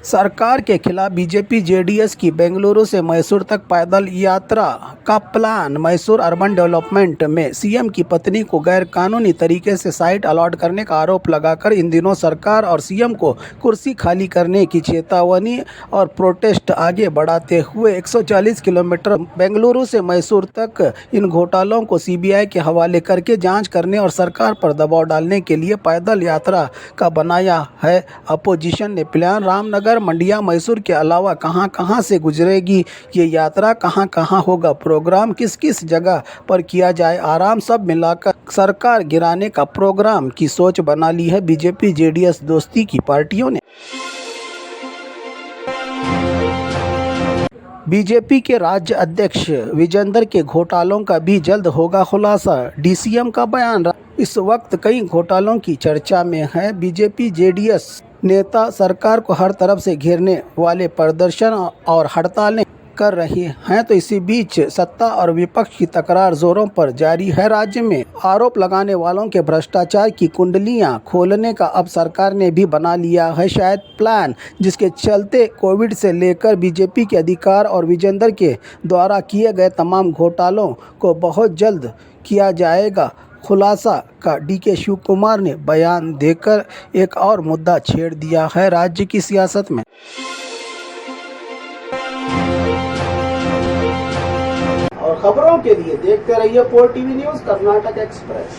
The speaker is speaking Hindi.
सरकार के खिलाफ बीजेपी जेडीएस की बेंगलुरु से मैसूर तक पैदल यात्रा का प्लान। मैसूर अर्बन डेवलपमेंट में सीएम की पत्नी को गैरकानूनी तरीके से साइट अलॉट करने का आरोप लगाकर इन दिनों सरकार और सीएम को कुर्सी खाली करने की चेतावनी और प्रोटेस्ट आगे बढ़ाते हुए 140 किलोमीटर बेंगलुरु से मैसूर तक इन घोटालों को सीबीआई के हवाले करके जांच करने और सरकार पर दबाव डालने के लिए पैदल यात्रा का बनाया है अपोजिशन ने प्लान। रामनगर, मंडिया, मैसूर के अलावा कहां से गुजरेगी ये यात्रा, कहां होगा प्रोग्राम, किस किस जगह पर किया जाए आराम, सब मिलाकर सरकार गिराने का प्रोग्राम की सोच बना ली है बीजेपी जेडीएस दोस्ती की पार्टियों ने। बीजेपी के राज्य अध्यक्ष विजेंद्र के घोटालों का भी जल्द होगा खुलासा, डीसीएम का बयान। इस वक्त कई घोटालों की चर्चा में है। बीजेपी जेडीएस नेता सरकार को हर तरफ से घेरने वाले प्रदर्शन और हड़तालें कर रहे हैं, तो इसी बीच सत्ता और विपक्ष की तकरार जोरों पर जारी है। राज्य में आरोप लगाने वालों के भ्रष्टाचार की कुंडलियां खोलने का अब सरकार ने भी बना लिया है शायद प्लान, जिसके चलते कोविड से लेकर बीजेपी के अधिकार और विजेंद्र के द्वारा किए गए तमाम घोटालों को बहुत जल्द किया जाएगा खुलासा का डीके शिव कुमार ने बयान देकर एक और मुद्दा छेड़ दिया है राज्य की सियासत में। और खबरों के लिए देखते रहिए पोर टीवी न्यूज़ कर्नाटक एक्सप्रेस।